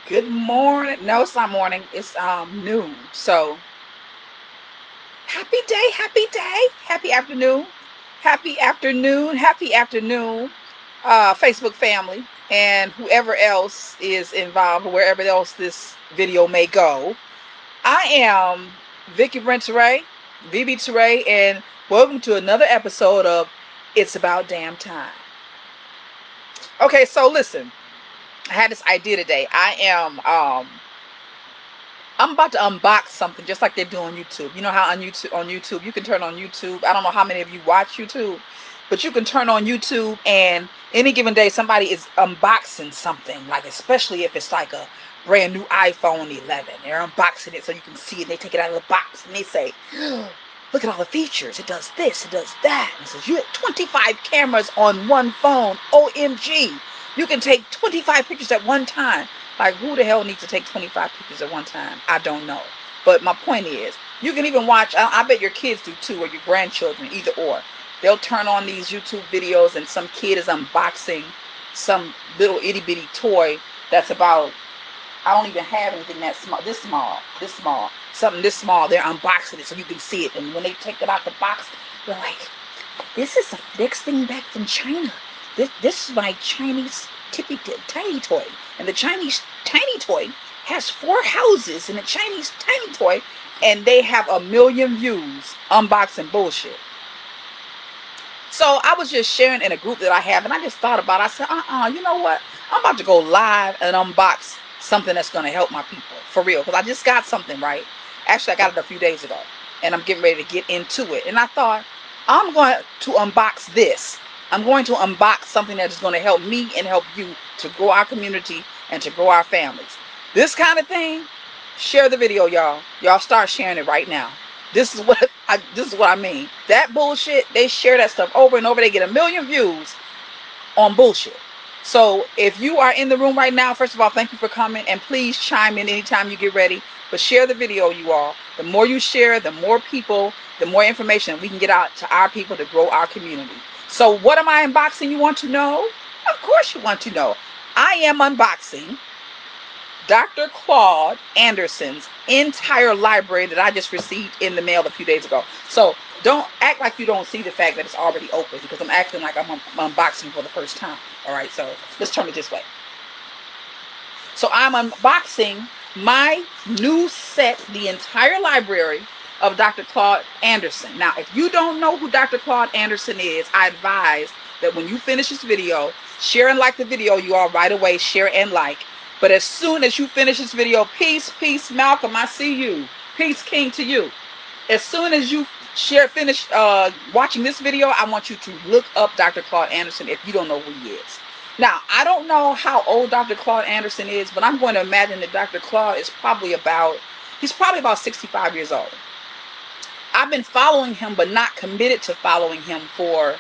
Good morning. No, it's not morning. It's noon. So happy day, happy afternoon, happy afternoon, Facebook family, and whoever else is involved, wherever else this video may go. I am Vicky Brent Touray, VB Touray, and welcome to another episode of It's About Damn Time. Okay, so listen, I had this idea today. I'm about to unbox something just like they do on YouTube. You know how on YouTube you can turn on YouTube. I don't know how many of you watch YouTube, but you can turn on YouTube and any given day somebody is unboxing something, like especially if it's like a brand new iPhone 11. They're unboxing it so you can see it. They take it out of the box and they say, "Look at all the features. It does this, it does that." And it says, "You have 25 cameras on one phone. OMG. You can take 25 pictures at one time." Like, who the hell needs to take 25 pictures at one time? I don't know. But my point is, you can even watch, I bet your kids do too, or your grandchildren, either or. They'll turn on these YouTube videos and some kid is unboxing some little itty bitty toy that's about, I don't even have anything that small, this small, something this small. They're unboxing it so you can see it. And when they take it out the box, they're like, "This is the next thing back from China. This is my Chinese tiny toy." And the Chinese tiny toy has 4 houses in the Chinese tiny toy, and they have 1 million views unboxing bullshit. So I was just sharing in a group that I have, and I just thought about it. I said, you know what? I'm about to go live and unbox something that's going to help my people. For real. Because I just got something, right? Actually, I got it a few days ago. And I'm getting ready to get into it. And I thought, I'm going to unbox this. I'm going to unbox something that is going to help me and help you to grow our community and to grow our families. This kind of thing, share the video, y'all. Y'all start sharing it right now. This is what I mean. That bullshit, they share that stuff over and over. They get 1 million views on bullshit. So if you are in the room right now, first of all, thank you for coming, and please chime in anytime you get ready. But share the video, you all. The more you share, the more people, the more information we can get out to our people to grow our community. So what am I unboxing? You want to know? Of course you want to know. I am unboxing Dr. Claud Anderson's entire library that I just received in the mail a few days ago. So don't act like you don't see the fact that it's already open, because I'm acting like I'm unboxing for the first time. All right, so let's turn it this way. So I'm unboxing my new set, the entire library of Dr. Claud Anderson. Now, if you don't know who Dr. Claud Anderson is, I advise that when you finish this video, share and like the video. You all right away share and like. But as soon as you finish this video, peace, Malcolm, I see you. Peace, King, to you. As soon as you finish watching this video, I want you to look up Dr. Claud Anderson if you don't know who he is. Now, I don't know how old Dr. Claud Anderson is, but I'm going to imagine that Dr. Claud is he's probably about 65 years old. I've been following him, but not committed to following him for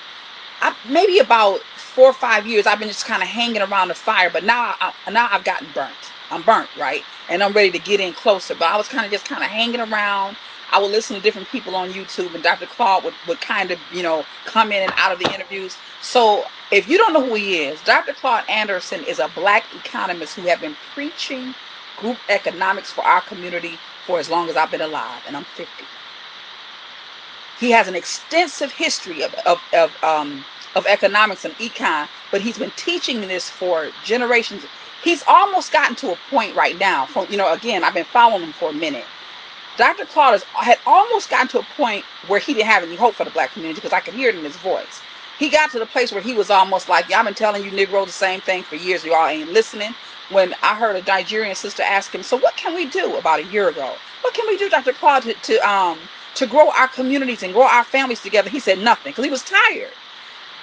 maybe about 4 or 5 years. I've been just kind of hanging around the fire, but now I've gotten burnt. I'm burnt, right? And I'm ready to get in closer. But I was kind of hanging around. I would listen to different people on YouTube, and Dr. Claud would kind of, come in and out of the interviews. So if you don't know who he is, Dr. Claud Anderson is a black economist who have been preaching group economics for our community for as long as I've been alive, and I'm 50. He has an extensive history of economics and econ, but he's been teaching this for generations. He's almost gotten to a point right now. Again, I've been following him for a minute. Dr. Claud had almost gotten to a point where he didn't have any hope for the black community, because I could hear it in his voice. He got to the place where he was almost like, "Y'all been telling you Negroes the same thing for years. Y'all ain't listening." When I heard a Nigerian sister ask him, "So what can we do?" about a year ago. "What can we do, Dr. Claud, to grow our communities and grow our families together?" He said nothing, because he was tired.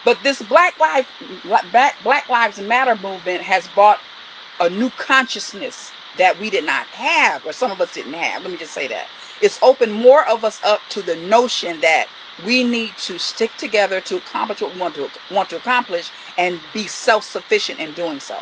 But this Black Lives Matter movement has brought a new consciousness that we did not have, or some of us didn't have. Let me just say that. It's opened more of us up to the notion that we need to stick together to accomplish what we want to accomplish, and be self-sufficient in doing so.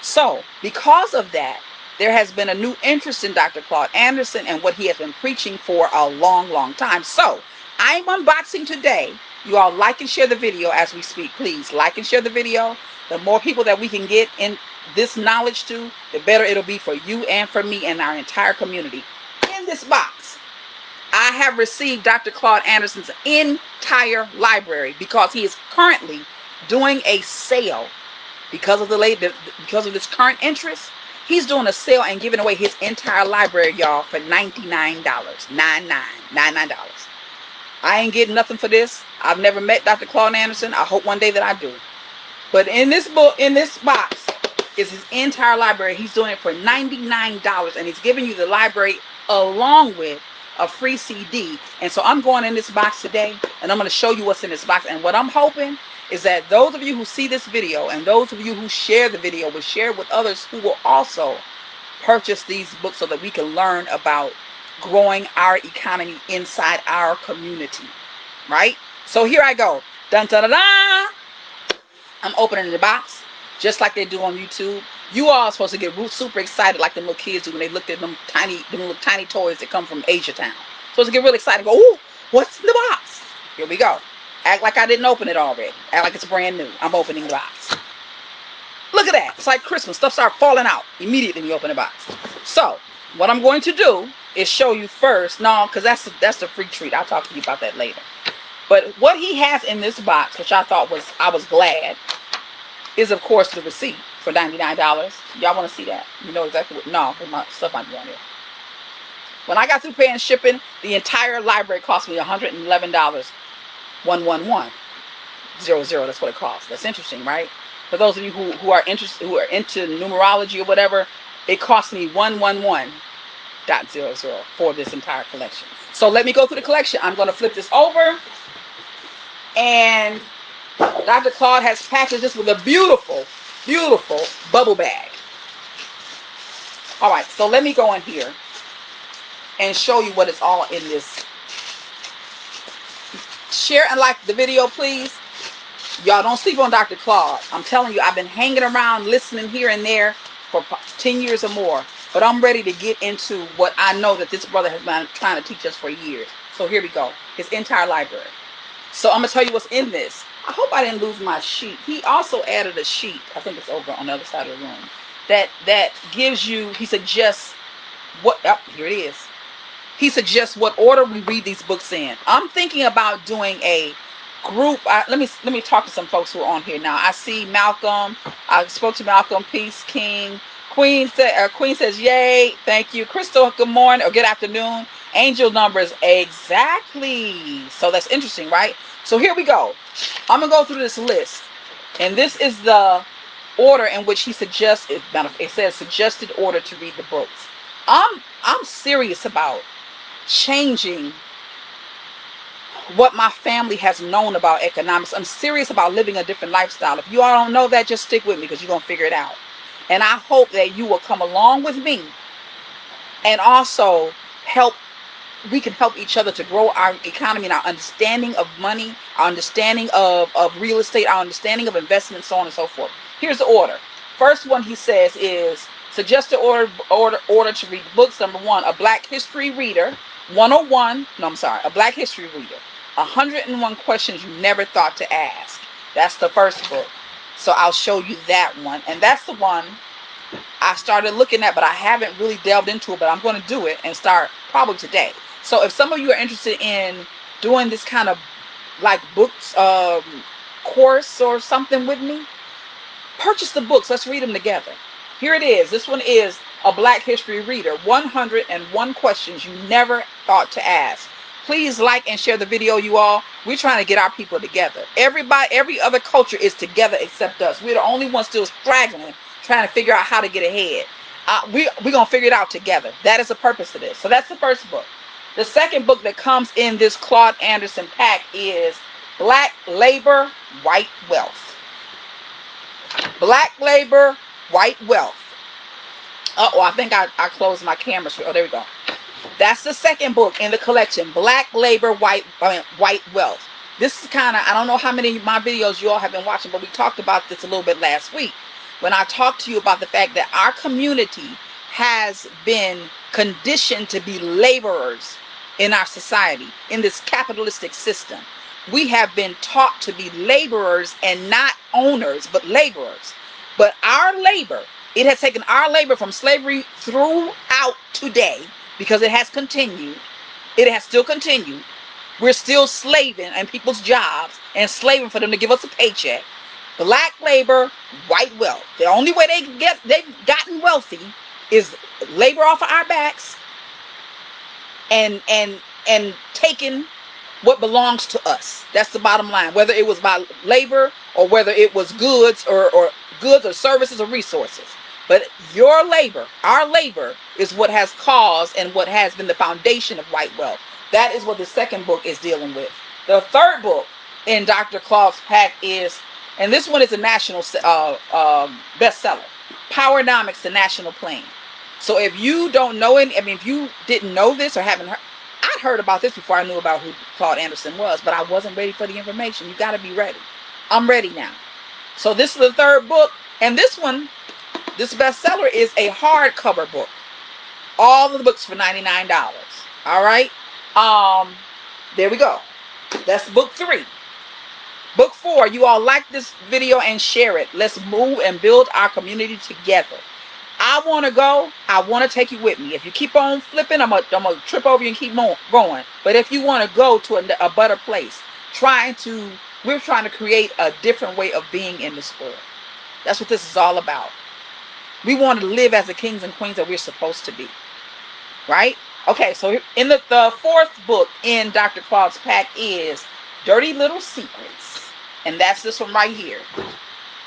So because of that, there has been a new interest in Dr. Claud Anderson and what he has been preaching for a long time. So I'm unboxing today. You all like and share the video as we speak. Please like and share the video. The more people that we can get in this knowledge to, the better it'll be for you and for me and our entire community. In this box, I have received Dr. Claud Anderson's entire library because he is currently doing a sale. Because of this current interest, he's doing a sale and giving away his entire library, y'all, for $99. $99. I ain't getting nothing for this. I've never met Dr. Claud Anderson. I hope one day that I do. But in this box is his entire library. He's doing it for $99, and he's giving you the library along with a free CD. And so I'm going in this box today, and I'm going to show you what's in this box. And what I'm hoping is that those of you who see this video and those of you who share the video will share with others who will also purchase these books so that we can learn about growing our economy inside our community, right? So here I go. Dun, dun, dun, dun. I'm opening the box just like they do on YouTube. You all are supposed to get super excited like them little kids do when they look at them little tiny toys that come from Asia Town. Supposed to get really excited. Go, ooh, what's in the box? Here we go. Act like I didn't open it already. Act like it's brand new. I'm opening the box. Look at that. It's like Christmas. Stuff starts falling out immediately when you open the box. So what I'm going to do is show you first. No, because that's the free treat. I'll talk to you about that later. But what he has in this box, which I was glad, is of course the receipt for $99. Y'all want to see that? You know exactly what? No, my stuff might be on here. When I got through paying shipping, the entire library cost me $111. 11100. That's what it costs. That's interesting, right? For those of you who are interested, who are into numerology or whatever, it cost me 111.00 for this entire collection. So let me go through the collection. I'm going to flip this over, and Dr. Claud has packaged this with a beautiful, beautiful bubble bag. All right, so let me go in here and show you what is all in this. Share and like the video, please. Y'all don't sleep on Dr. Claud. I'm telling you, I've been hanging around listening here and there for 10 years or more. But I'm ready to get into what I know that this brother has been trying to teach us for years. So here we go. His entire library. So I'm going to tell you what's in this. I hope I didn't lose my sheet. He also added a sheet. I think it's over on the other side of the room. That gives you, he suggests what, oh, here it is. He suggests what order we read these books in. I'm thinking about doing a group. Let me talk to some folks who are on here now. I see Malcolm. I spoke to Malcolm. Peace, King. Queen says, yay. Thank you. Crystal, good morning or good afternoon. Angel numbers. Exactly. So that's interesting, right? So here we go. I'm going to go through this list. And this is the order in which he suggests, it says suggested order to read the books. I'm serious about changing what my family has known about economics. I'm serious about living a different lifestyle. If you all don't know that, just stick with me because you're going to figure it out. And I hope that you will come along with me and also we can help each other to grow our economy and our understanding of money, our understanding of real estate, our understanding of investments, so on and so forth. Here's the order. First one he says is suggested order to read books. Number 1, a Black History Reader. 101, no, I'm sorry, a Black History Reader. 101 questions you never thought to ask. That's the first book. So I'll show you that one. And that's the one I started looking at, but I haven't really delved into it, but I'm going to do it and start probably today. So if some of you are interested in doing this kind of like books course or something with me, purchase the books. Let's read them together. Here it is. This one is a Black History Reader. 101 questions you never thought to ask. Please like and share the video, you all. We're trying to get our people together. Every other culture is together except us. We're the only ones still straggling, trying to figure out how to get ahead. We're going to figure it out together. That is the purpose of this. So that's the first book. The second book that comes in this Claud Anderson pack is Black Labor, White Wealth. Black Labor, White Wealth. Uh-oh, I think I closed my camera. Oh, there we go. That's the second book in the collection, Black Labor, White Wealth. This is kind of, I don't know how many of my videos you all have been watching, but we talked about this a little bit last week when I talked to you about the fact that our community has been conditioned to be laborers in our society, in this capitalistic system. We have been taught to be laborers and not owners, but laborers. But our labor It has taken our labor from slavery throughout today, because it has continued. It has still continued. We're still slaving in people's jobs and slaving for them to give us a paycheck. Black labor, white wealth. The only way they've gotten wealthy is labor off of our backs and taking what belongs to us. That's the bottom line. Whether it was by labor or whether it was goods or goods or services or resources. But your labor, our labor, is what has caused and what has been the foundation of white wealth. That is what the second book is dealing with. The third book in Dr. Claud's pack is, and this one is a national bestseller, POWERNOMICS, the National Plan. So if you don't know it, I mean, if you didn't know this or haven't heard, I'd heard about this before I knew about who Claud Anderson was, but I wasn't ready for the information. You got to be ready. I'm ready now. So this is the third book, and this one, this bestseller, is a hardcover book. All of the books for $99. All right. There we go. That's book 3. Book 4, you all like this video and share it. Let's move and build our community together. I want to go. I want to take you with me. If you keep on flipping, I'm gonna trip over you and keep going. But if you want to go to a better place, we're trying to create a different way of being in this world. That's what this is all about. We want to live as the kings and queens that we're supposed to be. Right? Okay, so in the fourth book in Dr. Claud's pack is Dirty Little Secrets. And that's this one right here.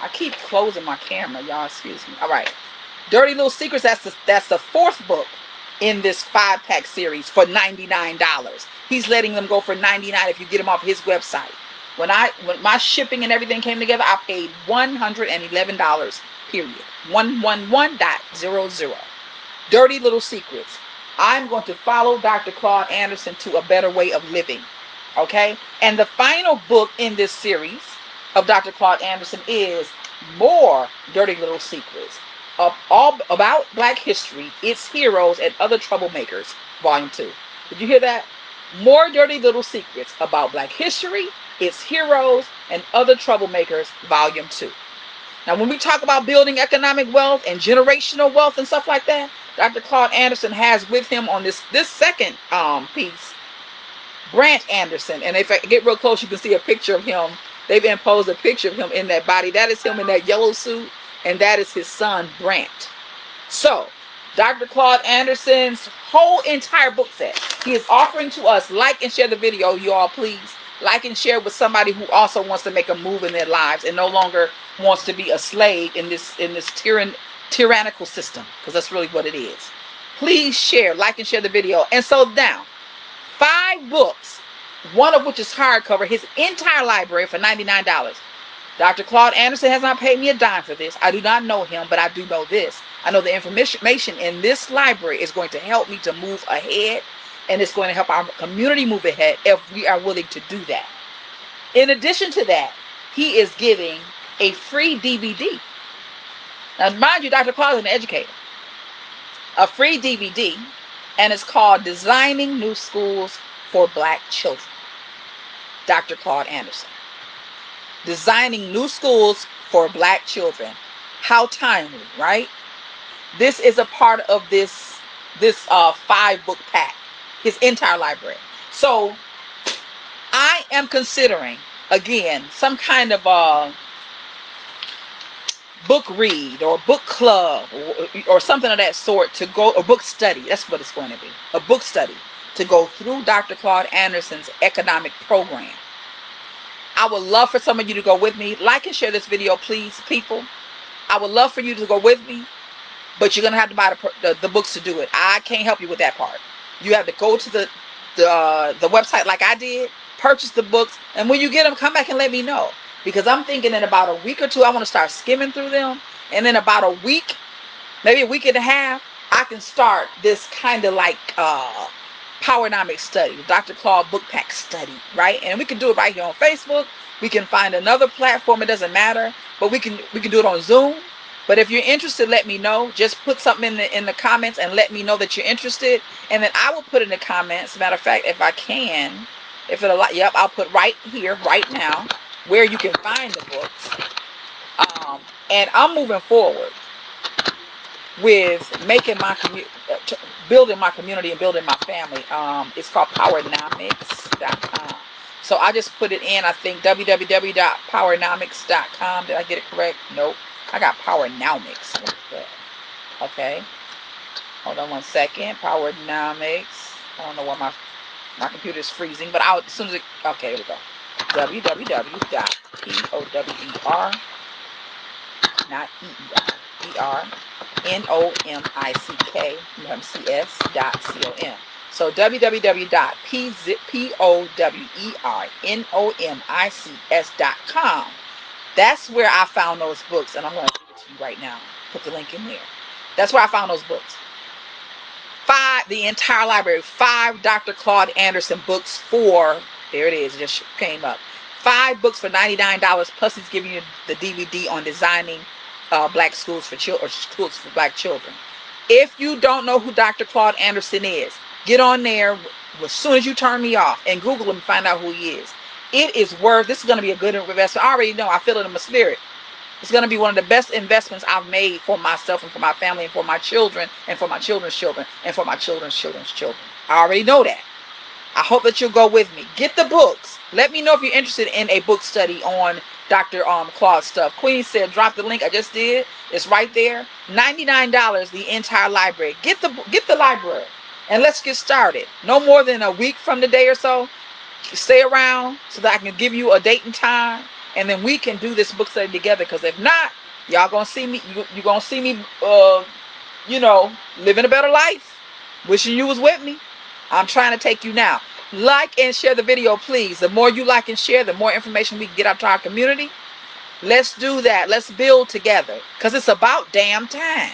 I keep closing my camera, y'all. Excuse me. All right. Dirty Little Secrets, that's the fourth book in this 5-pack series for $99. He's letting them go for $99 if you get them off his website. When my shipping and everything came together, I paid $111, period. 111.00. Dirty Little Secrets. I'm going to follow Dr. Claud Anderson to a better way of living. Okay? And the final book in this series of Dr. Claud Anderson is More Dirty Little Secrets. All about Black history, its heroes, and other troublemakers, Volume 2. Did you hear that? More Dirty Little Secrets about Black history, its heroes, and other troublemakers, Volume 2. Now, when we talk about building economic wealth and generational wealth and stuff like that, Dr. Claud Anderson has with him on this second piece, Brant Anderson. And if I get real close, you can see a picture of him. They've imposed a picture of him in that body. That is him in that yellow suit. And that is his son, Brant. So, Dr. Claud Anderson's whole entire book set, he is offering to us. Like and share the video, you all, please. Like and share with somebody who also wants to make a move in their lives and no longer wants to be a slave in this tyrannical system, because that's really what it is. Please share, like and share the video. And so now, 5 books, one of which is hardcover, his entire library for $99. Dr. Claud Anderson has not paid me a dime for this. I do not know him, but I do know this. I know the information in this library is going to help me to move ahead, and it's going to help our community move ahead if we are willing to do that. In addition to that, he is giving a free DVD. Now, mind you, Dr. Claud is an educator. A free DVD, and it's called Designing New Schools for Black Children. Dr. Claud Anderson. Designing New Schools for Black Children. How timely, right? This is a part of this 5-book pack, his entire library. So I am considering, again, some kind of book read or book club or something of that sort to go, a book study. That's what it's going to be. A book study to go through Dr. Claud Anderson's economic program. I would love for some of you to go with me. Like and share this video, please, people. I would love for you to go with me, but you're going to have to buy the books to do it. I can't help you with that part. You have to go to the website like I did, purchase the books, and when you get them, come back and let me know. Because I'm thinking in about a week or two, I want to start skimming through them. And in about a week, maybe a week and a half, I can start this kind of like POWERNOMICS study, Dr. Claud book pack study, right? And we can do it right here on Facebook. We can find another platform. It doesn't matter, but we can do it on Zoom. But if you're interested, let me know. Just put something in the comments and let me know that you're interested, and then I will put in the comments. Matter of fact, if I can, yep, I'll put right here, right now, where you can find the books. And I'm moving forward. with making my building my community and building my family. It's called POWERNOMICS.com. So I just put it in, I think www.powernomics.com. Did I get it correct? Nope. I got POWERNOMICS. Okay. Hold on one second. POWERNOMICS. I don't know why my computer is freezing, but as soon as it, okay, here we go. www.power, not E-E-R, POWERNOMICS.com. So www.powernomics.com. That's where I found those books, and I'm going to give it to you right now. Put the link in there. That's where I found those books. The entire library, 5 Dr. Claud Anderson books for, there it is, it just came up. 5 books for $99, plus he's giving you the DVD on designing black schools for children, or schools for black children. If you don't know who Dr. Claud Anderson is, get on there as soon as you turn me off and Google him and find out who he is. It is worth, this is going to be a good investment. I already know, I feel it in my spirit. It's going to be one of the best investments I've made for myself and for my family and for my children and for my children's children and for my children's children's children. I already know that. I hope that you'll go with me. Get the books. Let me know if you're interested in a book study on Dr. Claud's stuff. Queen said, drop the link. I just did. It's right there. $99, the entire library. Get the library and let's get started. No more than a week from today or so. Stay around so that I can give you a date and time. And then we can do this book study together. Because if not, y'all gonna see me. You're gonna see me, living a better life. Wishing you was with me. I'm trying to take you now. Like and share the video, please. The more you like and share, the more information we can get out to our community. Let's do that. Let's build together. Because it's about damn time.